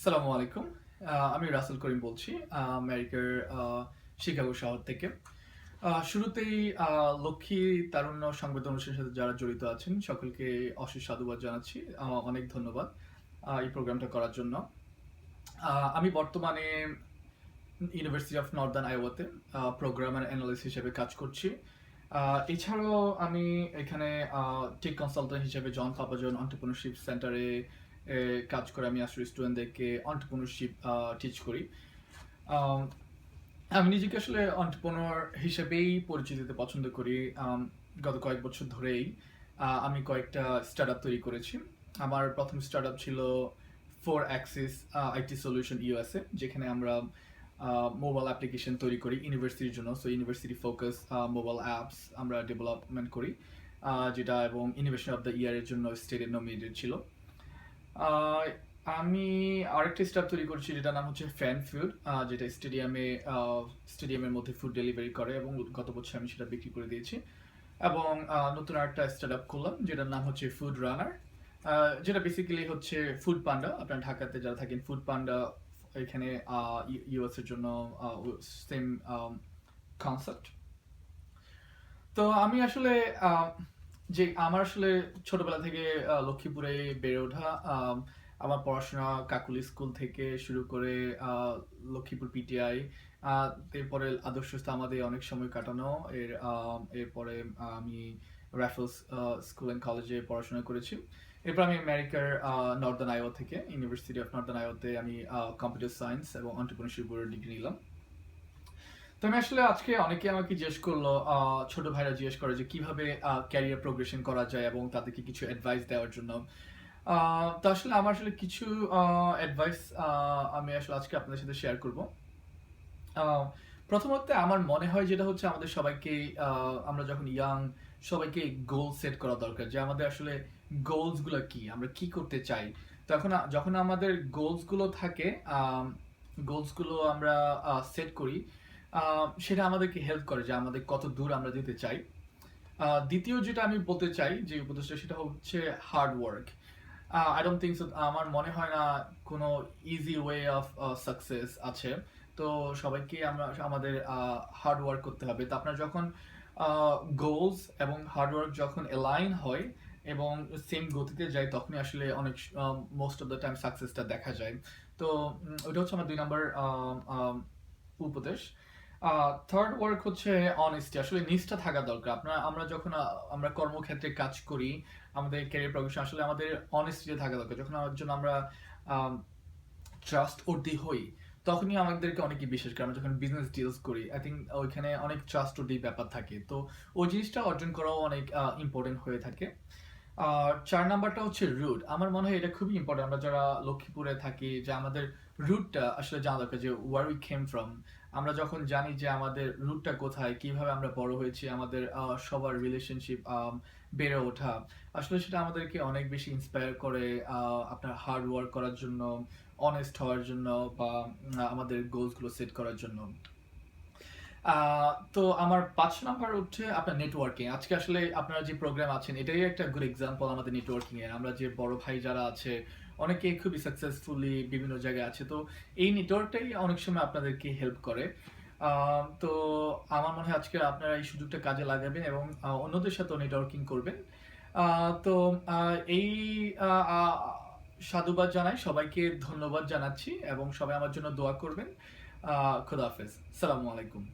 সালামু আলাইকুম। আমি রাসেল করিম বলছি আমেরিকার শিকাগো শহর থেকে। শুরুতেই লক্ষ্মী তারুণ্য সংবাদ অনুষ্ঠানের সাথে যারা জড়িত আছেন সকলকে অশেষ সাধুবাদ জানাচ্ছি। অনেক ধন্যবাদ এই প্রোগ্রামটা করার জন্য। আমি বর্তমানে ইউনিভার্সিটি অফ নর্দার্ন আইওয়াতে প্রোগ্রামার অ্যানালিস্ট হিসেবে কাজ করছি। এছাড়াও আমি এখানে টেক কনসালটেন্ট হিসেবে জন পাপাজন এন্টারপ্রেনিউরশিপ সেন্টারে কাজ করে আমি আসলে স্টুডেন্টদেরকে এন্টারপ্রেনিউরশিপ টিচ করি। আম, আমি নিজেকে আসলে এন্টারপ্রেনিউর হিসেবেই পরিচিতি দিতে পছন্দ করি। গত কয়েক বছর ধরেই আমি কয়েকটা স্টার্টআপ তৈরি করেছি। আমার প্রথম স্টার্টআপ ছিল four Axis IT solution USA, যেখানে আমরা মোবাইল অ্যাপ্লিকেশন তৈরি করি ইউনিভার্সিটির জন্য। So university focus mobile apps আমরা ডেভেলপমেন্ট করি, যেটা এবং ইনোভেশন অফ দ্য ইয়ারের জন্য স্টেটে নমিনেটেড ছিল। আহ, আমি আরেকটা স্টাফ তৈরি করছি যেটার নাম হচ্ছে ফ্যান ফুড, যেটা স্টেডিয়ামের মধ্যে ফুড ডেলিভারি করে, এবং গত বছর আমি সেটা বিক্রি করে দিয়েছি। এবং নতুন আরেকটা স্টার্ট আপ করলাম যেটার নাম হচ্ছে ফুড রানার, যেটা বেসিক্যালি হচ্ছে ফুড পান্ডা। আপনার ঢাকাতে যারা থাকেন ফুড পান্ডা, এখানে ইউএস এর জন্য সেম কনসেপ্ট। তো আমি আসলে আহ, যে আমার আসলে ছোটবেলা থেকে লক্ষ্মীপুরে বেড়ে ওঠা। আমার পড়াশোনা কাকুলি স্কুল থেকে শুরু করে লক্ষ্মীপুর পিটিআই, এরপরে আদর্শ আমাদের অনেক সময় কাটানো। এরপরে আমি র্যাফেলস স্কুল অ্যান্ড কলেজে পড়াশোনা করেছি। এরপর আমি আমেরিকার নর্দার্ন আইওয়া থেকে ইউনিভার্সিটি অফ নর্দার্ন আইওয়াতে আমি কম্পিউটার সায়েন্স এবং এন্টারপ্রেনিউরশিপ ডিগ্রি নিলাম। তো আমি আসলে আজকে অনেকে আমাকে জিজ্ঞেস করলো, ছোট ভাইরা জিজ্ঞেস করে যে কিভাবে ক্যারিয়ার প্রোগ্রেশন করা যায় এবং তাদেরকে কিছু অ্যাডভাইস দেওয়ার জন্য। তো আসলে আমার আসলে কিছু অ্যাডভাইস আমি আসলে আজকে আপনাদের সাথে শেয়ার করব। প্রথমত আমার মনে হয় যেটা হচ্ছে আমাদের সবাইকে, আমরা যখন ইয়াং, সবাইকে গোল সেট করা দরকার যে আমাদের আসলে গোলস গুলো কি, আমরা কি করতে চাই। তখন যখন আমাদের গোলস গুলো থাকে, গোলস গুলো আমরা সেট করি, সেটা আমাদেরকে হেল্প করে যে আমাদের কত দূর আমরা যেতে চাই। দ্বিতীয় যেটা আমি বলতে চাই যে উপদেশটা, সেটা হচ্ছে hard work. I don't think so, আমার মনে হয় না কোনো ইজি ওয়ে অফ সাকসেস আছে। তো সবাইকে আমরা আমাদের হার্ড ওয়ার্ক করতে হবে। তো আপনার যখন গোলস এবং হার্ড ওয়ার্ক যখন অ্যালাইন হয় এবং সেম গতিতে যায়, তখনই আসলে অনেক মোস্ট অফ দ্য টাইম সাকসেসটা দেখা যায়। তো ওইটা হচ্ছে আমার 2 নম্বর উপদেশ। থার্ড ওয়ার্ক হচ্ছে অনেস্টি। আসলে নিষ্ঠা থাকা দরকার। আমরা যখন আমরা কর্মক্ষেত্রে কাজ করি, আমাদের ক্যারিয়ার প্রোগ্রেশন, আসলে আমাদের অনেস্টিতে থাকা দরকার। যখন একজন আমরা ট্রাস্ট অর্দি হই, তখনই আমাদেরকে অনেকে বিশ্বাস করে। আমরা যখন বিজনেস ডিলস করি, আই থিঙ্ক ওইখানে অনেক ট্রাস্ট অর্দি ব্যাপার থাকে। তো ওই জিনিসটা অর্জন করাও অনেক ইম্পর্টেন্ট হয়ে থাকে। আর 4 নাম্বারটা হচ্ছে রুট। আমার মনে হয় এটা খুবই ইম্পর্টেন্ট। আমরা যারা লক্ষ্মীপুরে থাকি, যে আমাদের রুটটা আসলে জানা দরকার, যে ওয়ার উই কেম ফ্রম। আমরা যখন জানি যে আমাদের রুটটা কোথায়, কিভাবে আমরা বড় হয়েছি, আমাদের সবার রিলেশনশিপ বেড়ে ওঠা, আসলে সেটা আমাদেরকে অনেক বেশি ইন্সপায়ার করে আপনার হার্ড ওয়ার্ক করার জন্য, অনেস্ট হওয়ার জন্য, বা আমাদের গোলসগুলো সেট করার জন্য। তো আমার 5 নাম্বার হচ্ছে আপনার নেটওয়ার্কিং। আজকে আসলে আপনারা যে প্রোগ্রাম আছেন, এটাই একটা গুড এক্সাম্পল আমাদের নেটওয়ার্কিং এর। আমরা যে বড় ভাই যারা আছে, অনেকে খুবই সাকসেসফুলি বিভিন্ন জায়গায় আছে। তো এই নেটওয়ার্কটাই অনেক সময় আপনাদেরকে হেল্প করে। তো আমার মনে হয় আজকে আপনারা এই সুযোগটা কাজে লাগাবেন এবং অন্যদের সাথেও নেটওয়ার্কিং করবেন। তো এই আহ, আহ, সাধুবাদ জানাই, সবাইকে ধন্যবাদ জানাচ্ছি এবং সবাই আমার জন্য দোয়া করবেন। খোদা হাফেজ, সালামু আলাইকুম।